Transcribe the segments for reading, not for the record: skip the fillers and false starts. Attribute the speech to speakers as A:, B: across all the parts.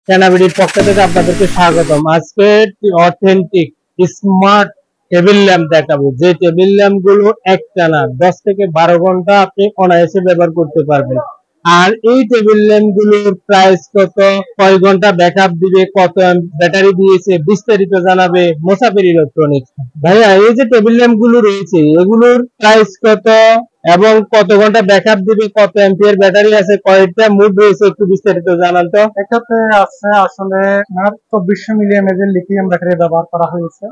A: ক্যানাবিডির পক্ষ থেকে আপনাদেরকে স্বাগতম। আজকে অথেন্টিক স্মার্ট টেবিল ল্যাম্প দেখাবো, যে টেবিল ল্যাম্প গুলো একটানা 10 থেকে 12 ঘন্টা আপনি অনায়াসে ব্যবহার করতে পারবেন। আর এই টেবিল ল্যাম্প গুলোর প্রাইস কত, কয় ঘন্টা ব্যাকআপ দিবে, কত ব্যাটারি দিয়েছে, বিস্তারিত জানাবে মোসাফির ইলেকট্রনিক্স। ভাইয়া, এই যে টেবিল ল্যাম্প গুলো রয়েছে এগুলোর প্রাইস কত এবং কত ঘন্টা ব্যাকআপ দিবে, কত অ্যাম্পিয়ার ব্যাটারি আছে, কয়টা মুড রয়েছে, একটু বিস্তারিত জানান তো।
B: এটাতে আছে আসলে 2400 মিলি এমএজ এর লিথিয়াম ব্যাটারি ব্যবহার করা হয়েছে,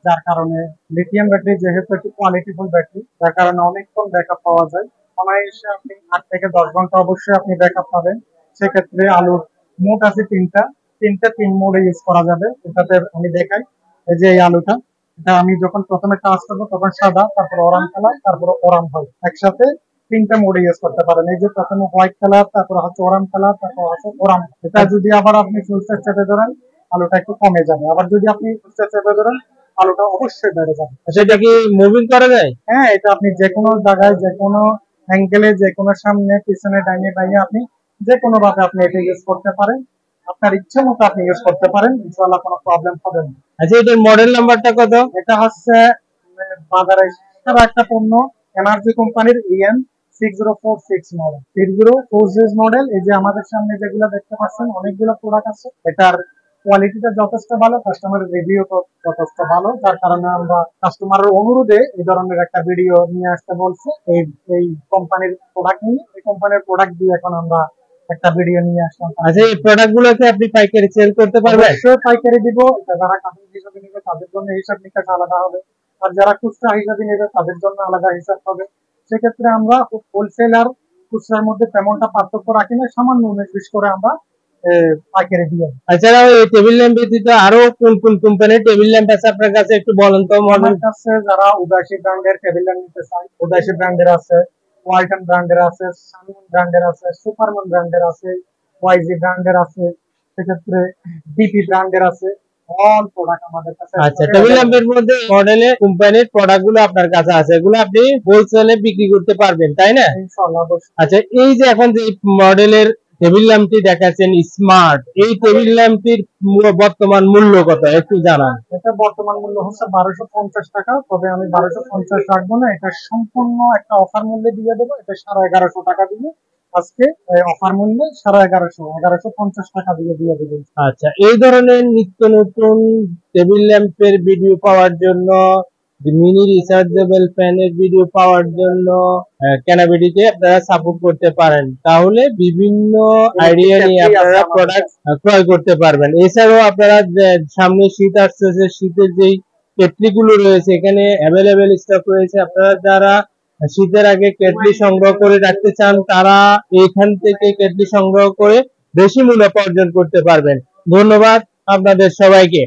B: যার কারণে লিথিয়াম ব্যাটারি যেহেতু একটি কোয়ালিটিফুল ব্যাটারি, যার কারণে অনেকক্ষণ ব্যাকআপ পাওয়া যায়। অনায়াসে আপনি 8 থেকে 10 ঘন্টা অবশ্যই আপনি ব্যাকআপ পাবেন। সেক্ষেত্রে আলুর মোট আছে তিন মোডে ইউজ করা যাবে। এটাতে আমি দেখাই, এই যে এই আলুটা, এটা আমি যখন প্রথমে টাচ করবো তখন সাদা, তারপর অরাম কালার, তারপর অরাম হয়, একসাথে 3টা মোডে ইউজ করতে পারেন। এই যে প্রথমে হোয়াইট কালার, তারপর হচ্ছে অরাম কালার, তারপর হচ্ছে অরাম। এটা যদি আবার আপনি ফুলসে চেপে ধরেন আলুটা একটু কমে যাবে, আবার যদি আপনি ফুলসে চেপে ধরেন আলুটা অবশ্যই বেড়ে যাবে।
A: সেটা কি মুভিং করা যায়?
B: হ্যাঁ, এটা আপনি যে কোনো জায়গায়, যে কোনো অ্যাঙ্গেলে, যে কোনো সামনে পিছনে ডাইনে বাইরে আপনি যে কোনো ভাবে আপনি এটা ইউজ করতে পারেন। আপনার ইচ্ছে মতো আপনি ইউজ করতে পারেন, ইনশাআল্লাহ কোনো প্রবলেম হবে না।
A: আচ্ছা, এটার মডেল নাম্বারটা কত?
B: এটা হচ্ছে বাজারে সারা একটা পণ্য, এনার্জি কোম্পানির EN 6046 মডেল, 6046 মডেল। এই যে আমাদের সামনে যেগুলো দেখতে পাচ্ছেন অনেকগুলো প্রোডাক্ট আছে। এটার কোয়ালিটিটা যথেষ্ট ভালো, কাস্টমারের রিভিউ যথেষ্ট ভালো, যার কারণে আমরা কাস্টমারের অনুরোধে এই ধরনের একটা ভিডিও নিয়ে আসতে বলছি। এই কোম্পানির প্রোডাক্ট নিয়ে, এই কোম্পানির প্রোডাক্ট দিয়ে এখন আমরা একটা ভিডিও নিয়ে আসলাম।
A: আচ্ছা, এই প্রোডাক্ট গুলোকে আপনি পাইকারি সেল করতে পারবেন?
B: অবশ্যই পাইকারি দিব। এটা যারা কাপড় হিসাবে নেবে তাদের জন্য হিসাব নিকাশ আলাদা হবে, আর যারা খুচরা হিসাবে নেবে তাদের জন্য আলাদা হিসাব হবে। সেক্ষেত্রে আমরা হোলসেল আর খুচরার মধ্যে তেমনটা পার্থক্য রাখি না, সামান্য 19-20 করে আমরা পাইকারি দিয়ে।
A: এছাড়াও এই টেবিল ল্যাম্প ব্যতীত আরো কোন কোন কোম্পানির টেবিল ল্যাম্প আছে আপনার কাছে, একটু বলেন তো।
B: আমার কাছে যারা উদাসী ব্র্যান্ডের টেবিল ল্যাম্প নিতে চায়, উদাসী ব্র্যান্ডের আছে, ওয়ালটন ব্র্যান্ডের আছে, সানমুন ব্র্যান্ডের আছে, সুপারমুন ব্র্যান্ডের আছে, ওয়াইজি ব্র্যান্ডের আছে, সেক্ষেত্রে ডিপি ব্র্যান্ডের আছে। অল প্রোডাক্ট আমাদের কাছে।
A: আচ্ছা, টেবিল ল্যাম্পের মধ্যে মডেলে কোম্পানির প্রোডাক্ট গুলো আপনার কাছে আছে, এগুলো আপনি হোলসেলে বিক্রি করতে পারবেন, তাই না?
B: ইনশাআল্লাহ।
A: আচ্ছা, এই যে এখন যে মডেলের টেবিল ল্যাম্পটি দেখাচ্ছেন স্মার্ট, এই টেবিল ল্যাম্পটির বর্তমান মূল্য কত একটু জানান।
B: এটা বর্তমান মূল্য হচ্ছে 1250 টাকা, তবে আমি 1250 রাখবো না, এটা সম্পূর্ণ একটা অফার মূল্যে দিয়ে দেবো। এটা 1150 টাকা দিয়ে আজকে অফার মূল্যে 1150 টাকা দিয়ে দেবো।
A: আচ্ছা, এই ধরনের নিত্য নতুন টেবিল ল্যাম্পের ভিডিও পাওয়ার জন্য, মিনি রিচার্জেবল ফ্যানের ভিডিও পাওয়ার জন্য ক্যানাবিডিকে আপনারা সাপোর্ট করতে পারেন, তাহলে বিভিন্ন আইডিয়া নিয়ে আপনারা প্রোডাক্ট ক্রয় করতে পারবেন। এছাড়াও আপনারা সামনে শীত আসতেছে, শীতের যেই কেটলি গুলো রয়েছে এখানে অ্যাভেলেবেল স্টক রয়েছে। আপনারা যারা শীতের আগে কেটলি সংগ্রহ করে রাখতে চান তারা এখান থেকে কেটলি সংগ্রহ করে বেশি মুনাফা অর্জন করতে পারবেন। ধন্যবাদ আপনাদের সবাইকে।